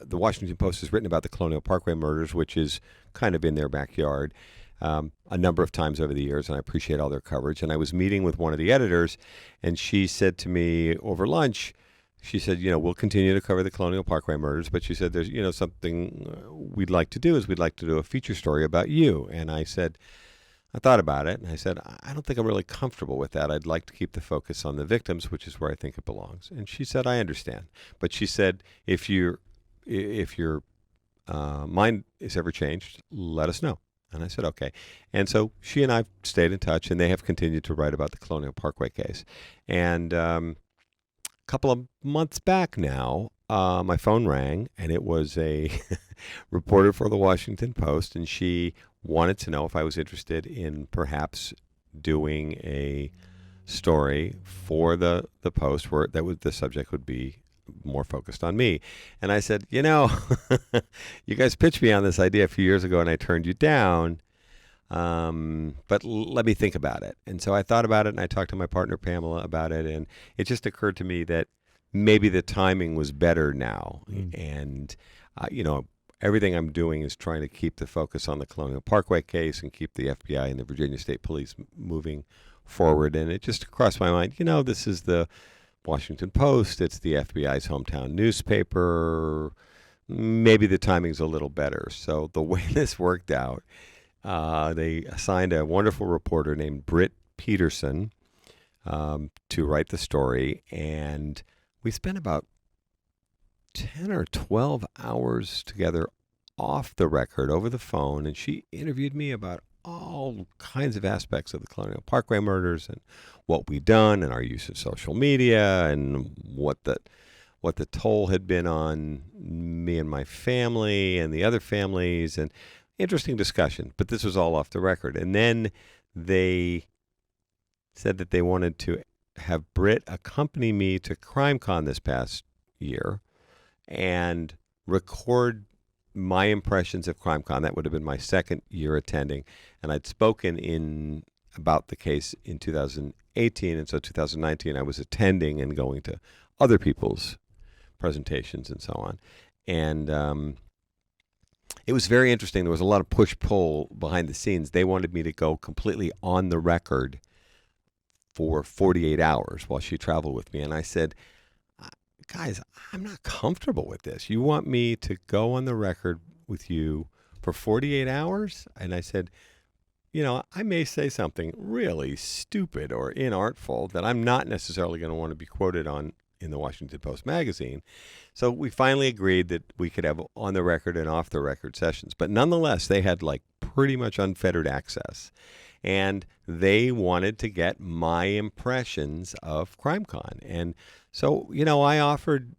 The Washington Post has written about the Colonial Parkway murders, which is kind of in their backyard, a number of times over the years, and I appreciate all their coverage. And I was meeting with one of the editors, and she said to me over lunch, she said, we'll continue to cover the Colonial Parkway murders, but she said, there's, something we'd like to do is we'd like to do a feature story about you. And I thought about it, and I said, I don't think I'm really comfortable with that. I'd like to keep the focus on the victims, which is where I think it belongs. And she said, I understand. But she said, if your mind is ever changed, let us know. And I said, okay. And so she and I stayed in touch, and they have continued to write about the Colonial Parkway case. And a couple of months back now, my phone rang, and it was a reporter for the Washington Post, and she wanted to know if I was interested in perhaps doing a story for the Post where the subject would be more focused on me. And I said, you guys pitched me on this idea a few years ago, and I turned you down, but let me think about it. And so I thought about it, and I talked to my partner Pamela about it, and it just occurred to me that maybe the timing was better now. And everything I'm doing is trying to keep the focus on the Colonial Parkway case and keep the FBI and the Virginia State Police moving forward. And it just crossed my mind, this is the Washington Post. It's the FBI's hometown newspaper. Maybe the timing's a little better. So the way this worked out, they assigned a wonderful reporter named Britt Peterson to write the story. And we spent about 10 or 12 hours together off the record over the phone, and she interviewed me about all kinds of aspects of the Colonial Parkway murders and what we'd done and our use of social media and what the toll had been on me and my family and the other families, and interesting discussion. But this was all off the record. And then they said that they wanted to have Britt accompany me to CrimeCon this past year and record my impressions of CrimeCon. That would have been my second year attending. And I'd spoken about the case in 2018. And so 2019, I was attending and going to other people's presentations and so on. And it was very interesting. There was a lot of push-pull behind the scenes. They wanted me to go completely on the record for 48 hours while she traveled with me. And I said, guys, I'm not comfortable with this. You want me to go on the record with you for 48 hours? And I said, I may say something really stupid or inartful that I'm not necessarily going to want to be quoted on in the Washington Post magazine. So we finally agreed that we could have on the record and off the record sessions. But nonetheless, they had pretty much unfettered access. And they wanted to get my impressions of CrimeCon. And so, I offered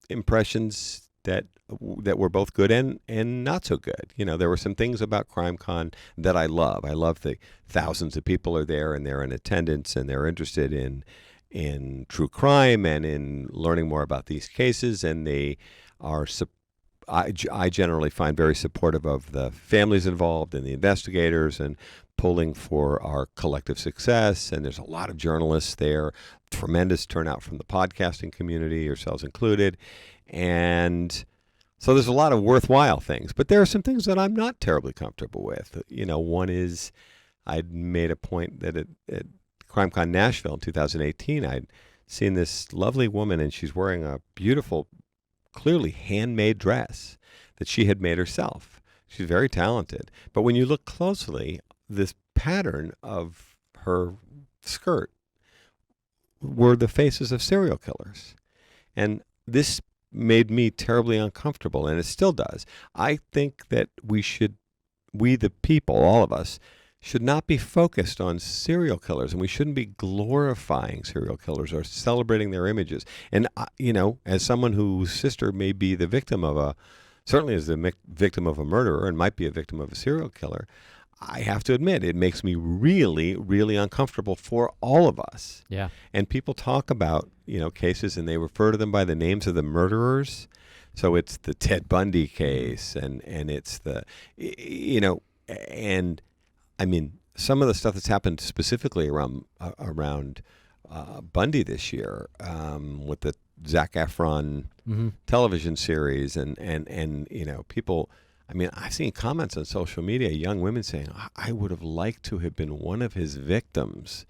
impressions that were both good and not so good. There were some things about CrimeCon that I love. I love the thousands of people are there and they're in attendance and they're interested in true crime and in learning more about these cases. And they are, I generally find very supportive of the families involved and the investigators and pulling for our collective success. And there's a lot of journalists there, tremendous turnout from the podcasting community, yourselves included. And so there's a lot of worthwhile things, but there are some things that I'm not terribly comfortable with. One is I'd made a point that at CrimeCon Nashville in 2018, I'd seen this lovely woman and she's wearing a beautiful, clearly handmade dress that she had made herself. She's very talented. But when you look closely, this pattern of her skirt were the faces of serial killers. And this made me terribly uncomfortable, and it still does. I think that we the people, all of us, should not be focused on serial killers, and we shouldn't be glorifying serial killers or celebrating their images. And, as someone whose sister may be the victim of certainly is the victim of a murderer and might be a victim of a serial killer, I have to admit, it makes me really, really uncomfortable for all of us. Yeah. And people talk about, cases and they refer to them by the names of the murderers. So it's the Ted Bundy case and it's the, and I mean, some of the stuff that's happened specifically around Bundy this year with the Zac Efron television series and people, I mean, I've seen comments on social media, young women saying, I would have liked to have been one of his victims.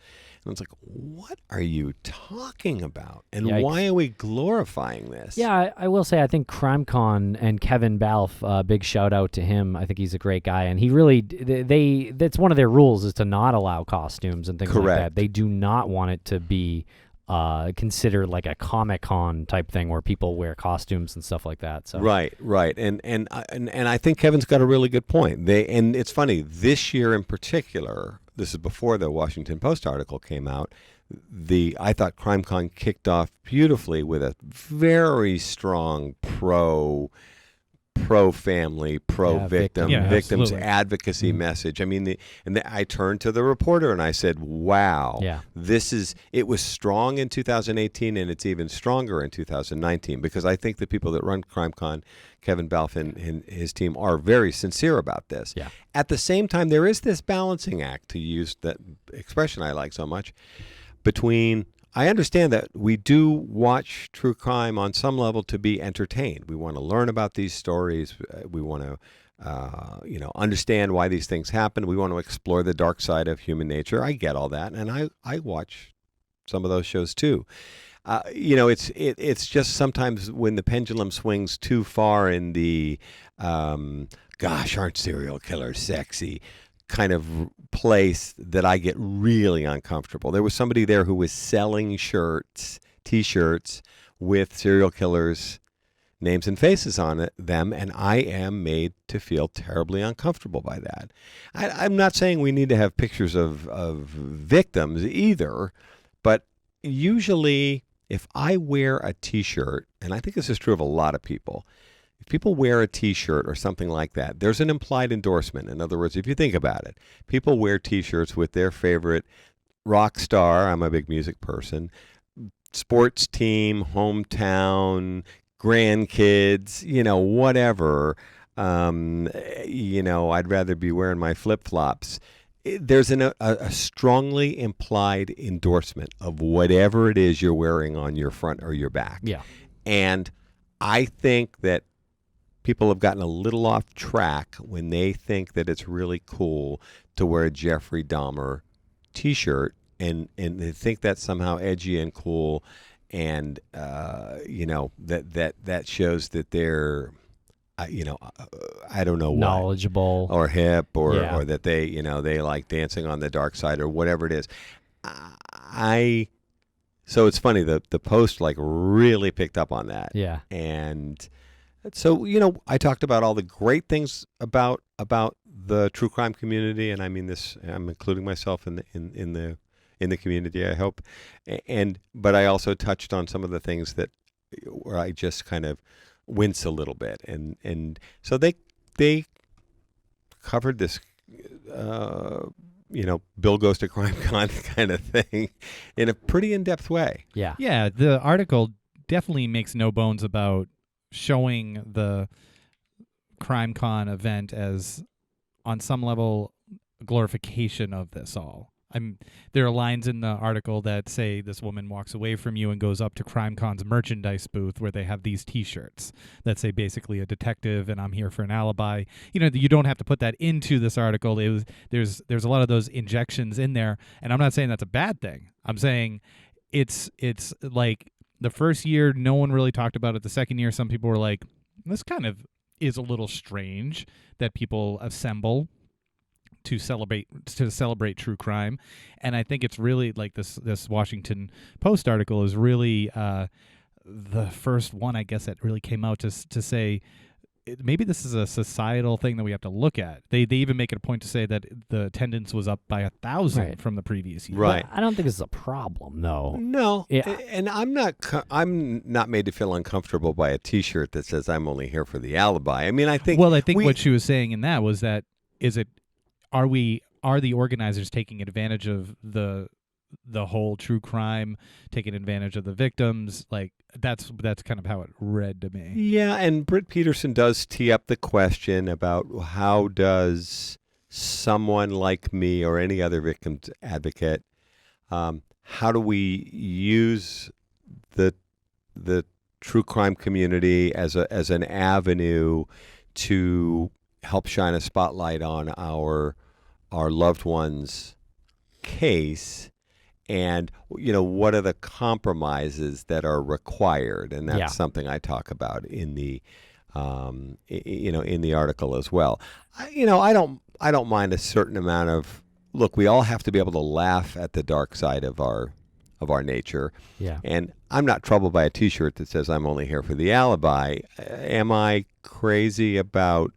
And it's like, what are you talking about? And Yikes. Why are we glorifying this? Yeah, I will say I think CrimeCon and Kevin Balfe, big shout out to him. I think he's a great guy. And he really, that's one of their rules is to not allow costumes and things like that. They do not want it to be considered like a Comic-Con type thing where people wear costumes and stuff like that. So Right. And I think Kevin's got a really good point. And it's funny, this year in particular, this is before the Washington Post article came out, I thought CrimeCon kicked off beautifully with a very strong pro-family, pro-victim, victims absolutely. Advocacy message. I mean, I turned to the reporter and I said, wow, it was strong in 2018 and it's even stronger in 2019 because I think the people that run CrimeCon, Kevin Balfe and his team, are very sincere about this. Yeah. At the same time, there is this balancing act, to use that expression I like so much, between I understand that we do watch true crime on some level to be entertained. We want to learn about these stories. We want to, understand why these things happen. We want to explore the dark side of human nature. I get all that, and I watch some of those shows too. It's just sometimes when the pendulum swings too far in the, gosh, aren't serial killers sexy kind of place that I get really uncomfortable. There was somebody there who was selling T-shirts with serial killers' names and faces on them, and I am made to feel terribly uncomfortable by that. I'm not saying we need to have pictures of victims either, but usually if I wear a T-shirt, and I think this is true of a lot of people, if people wear a T-shirt or something like that, there's an implied endorsement. In other words, if you think about it, people wear T-shirts with their favorite rock star, I'm a big music person, sports team, hometown, grandkids, whatever. I'd rather be wearing my flip-flops. There's a strongly implied endorsement of whatever it is you're wearing on your front or your back. Yeah. And I think that people have gotten a little off track when they think that it's really cool to wear a Jeffrey Dahmer T-shirt, and they think that's somehow edgy and cool, and that shows that they're I don't know what, knowledgeable or hip, or that they they like dancing on the dark side or whatever it is. So it's funny, the Post really picked up on that. Yeah. And so, I talked about all the great things about the true crime community, and I mean this, I'm including myself in the community, I hope. But I also touched on some of the things where I just kind of wince a little bit, and so they covered this Bill goes to CrimeCon kind of thing in a pretty in-depth way. Yeah. Yeah, the article definitely makes no bones about showing the CrimeCon event as, on some level, glorification of this all. There are lines in the article that say this woman walks away from you and goes up to CrimeCon's merchandise booth where they have these T-shirts that say basically a detective and I'm here for an alibi. You don't have to put that into this article. There's a lot of those injections in there, and I'm not saying that's a bad thing. I'm saying it's like the first year no one really talked about it. The second year some people were like, this kind of is a little strange that people assemble to celebrate true crime. And I think it's really like this Washington Post article is really the first one, I guess, that really came out to say maybe this is a societal thing that we have to look at. They even make it a point to say that the attendance was up by 1,000 from the previous year. Right. But I don't think it's a problem, though. No. Yeah. And I'm not made to feel uncomfortable by a T-shirt that says I'm only here for the alibi. I mean, I think what she was saying in that was that are the organizers taking advantage of the whole true crime, taking advantage of the victims? Like that's kind of how it read to me. Yeah, and Britt Peterson does tee up the question about how does someone like me or any other victim's advocate, how do we use the true crime community as an avenue to help shine a spotlight on our loved ones' case, and what are the compromises that are required, and that's something I talk about in the in the article as well. I don't mind a certain amount of look. We all have to be able to laugh at the dark side of our nature. Yeah. And I'm not troubled by a T-shirt that says I'm only here for the alibi. Am I crazy about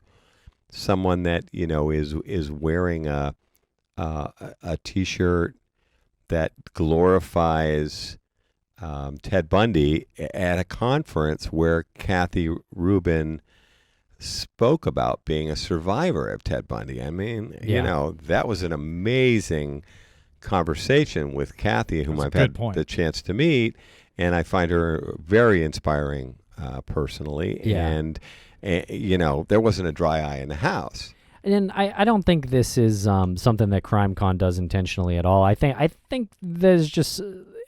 someone that is wearing a T-shirt that glorifies Ted Bundy at a conference where Kathy Rubin spoke about being a survivor of Ted Bundy? I mean, that was an amazing conversation with Kathy, whom I've had the chance to meet, and I find her very inspiring personally. Yeah. And there wasn't a dry eye in the house. And I don't think this is something that CrimeCon does intentionally at all. I think there's just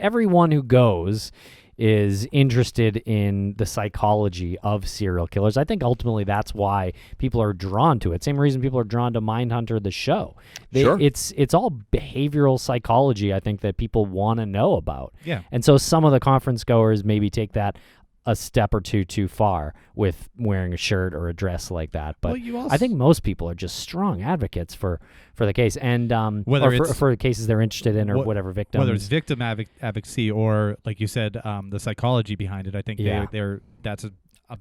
everyone who goes is interested in the psychology of serial killers. I think ultimately that's why people are drawn to it. Same reason people are drawn to Mindhunter, the show. Sure. It's all behavioral psychology, I think, that people want to know about. Yeah. And so some of the conference goers maybe take that a step or two too far with wearing a shirt or a dress like that. But I think most people are just strong advocates for the case, and for the cases they're interested in, or whatever victims. Whether it's victim advocacy or, like you said, the psychology behind it. I think that's a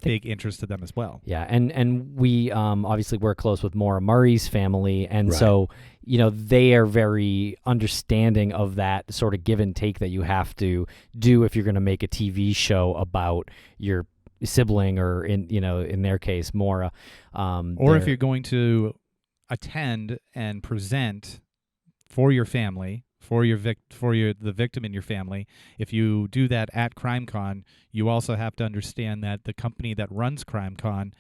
big interest to them as well. Yeah, and we obviously work close with Maura Murray's family, and so they are very understanding of that sort of give and take that you have to do if you're going to make a TV show about your sibling, or in their case, Maura, or if you're going to attend and present for your family, for the victim in your family. If you do that at CrimeCon, you also have to understand that the company that runs CrimeCon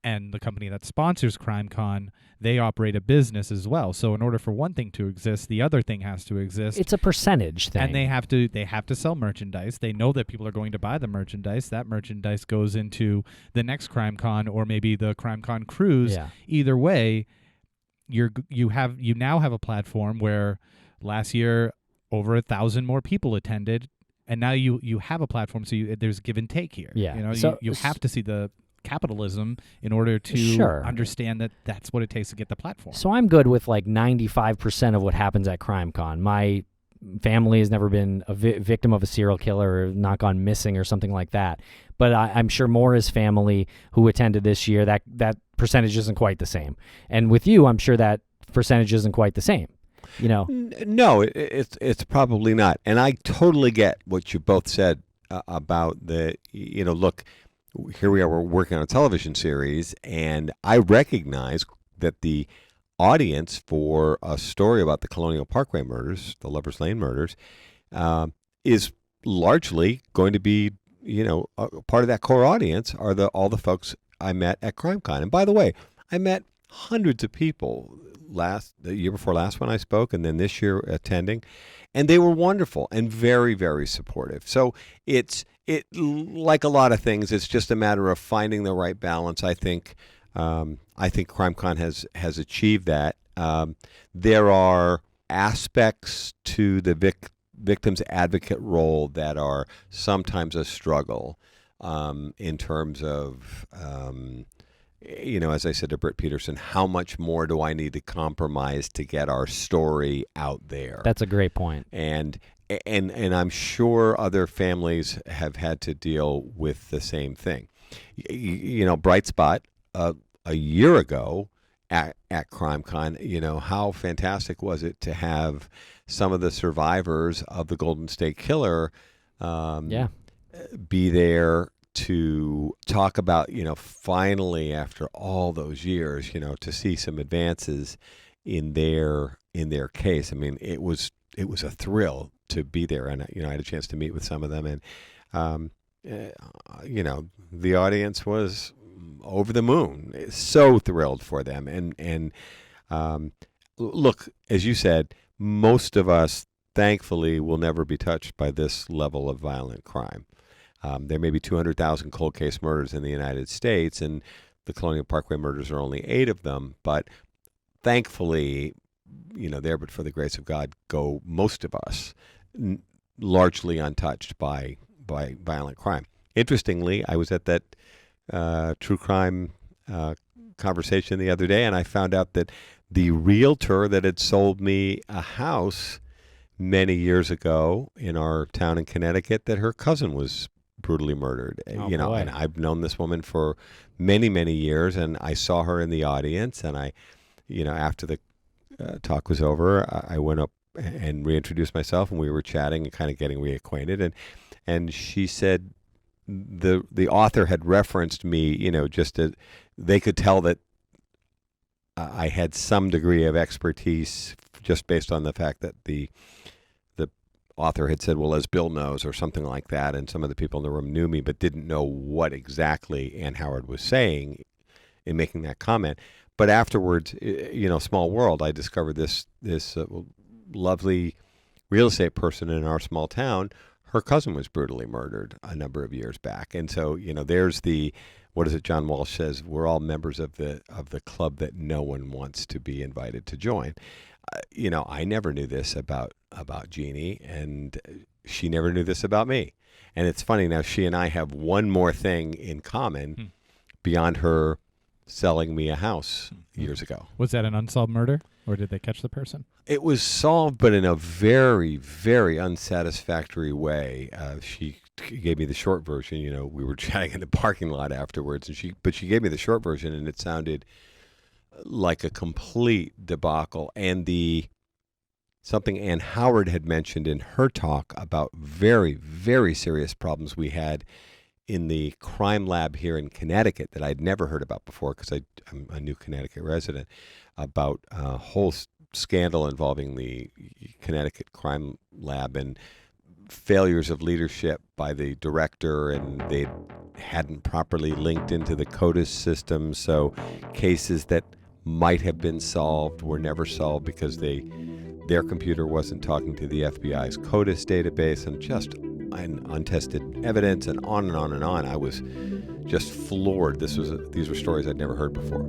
and the company that sponsors CrimeCon, they operate a business as well. So in order for one thing to exist, the other thing has to exist. It's a percentage thing. And they have to sell merchandise. They know that people are going to buy the merchandise. That merchandise goes into the next CrimeCon or maybe the CrimeCon cruise. Yeah. Either way, you now have a platform where last year over 1,000 more people attended, and now you have a platform, so there's give and take here. Yeah. You have to see the capitalism in order to understand that that's what it takes to get the platform. So I'm good with like 95% of what happens at CrimeCon. My family has never been a victim of a serial killer or not gone missing or something like that. But I'm sure Maura's family who attended this year, that percentage isn't quite the same. And with you, I'm sure that percentage isn't quite the same. No, it's probably not. And I totally get what you both said about look, here we are, we're working on a television series, and I recognize that the audience for a story about the Colonial Parkway murders, the Lover's Lane murders, is largely going to be, part of that core audience are all the folks I met at CrimeCon. And by the way, I met hundreds of people the year before last when I spoke, and then this year attending, and they were wonderful and very, very supportive. So it like a lot of things, it's just a matter of finding the right balance. I think CrimeCon has achieved that. There are aspects to the victim's advocate role that are sometimes a struggle in terms of as I said to Britt Peterson, how much more do I need to compromise to get our story out there? That's a great point. And I'm sure other families have had to deal with the same thing. Bright spot a year ago at CrimeCon, how fantastic was it to have some of the survivors of the Golden State Killer be there to talk about, finally after all those years, to see some advances in their case. I mean, it was a thrill to be there, and I had a chance to meet with some of them, and the audience was over the moon, so thrilled for them. And look, as you said, most of us thankfully will never be touched by this level of violent crime. There may be 200,000 cold case murders in the United States, and the Colonial Parkway murders are only 8 of them. But thankfully, there, but for the grace of God, go most of us, largely untouched by violent crime. Interestingly, I was at that true crime conversation the other day, and I found out that the realtor that had sold me a house many years ago in our town in Connecticut, that her cousin was brutally murdered. Boy. And I've known this woman for many, many years, and I saw her in the audience, and I, after the talk was over, I went up and reintroduced myself, and we were chatting and kind of getting reacquainted, and she said the author had referenced me, they could tell that I had some degree of expertise just based on the fact that the author had said, well, as Bill knows, or something like that, and some of the people in the room knew me but didn't know what exactly Ann Howard was saying in making that comment. But afterwards, small world, I discovered this lovely real estate person in our small town, her cousin was brutally murdered a number of years back. And so, there's what is it John Walsh says, we're all members of the club that no one wants to be invited to join. I never knew this about Jeannie, and she never knew this about me. And it's funny, now she and I have one more thing in common beyond her selling me a house years ago. Was that an unsolved murder, or did they catch the person? It was solved, but in a very, very unsatisfactory way. She gave me the short version. We were chatting in the parking lot afterwards, and she gave me the short version, and it sounded like a complete debacle. And something Ann Howard had mentioned in her talk about very, very serious problems we had in the crime lab here in Connecticut that I'd never heard about before, because I'm a new Connecticut resident, about a whole scandal involving the Connecticut crime lab and failures of leadership by the director, and they hadn't properly linked into the CODIS system, so cases that might have been solved were never solved because their computer wasn't talking to the FBI's CODIS database, and just untested evidence, and on and on and on. I was just floored. These were stories I'd never heard before.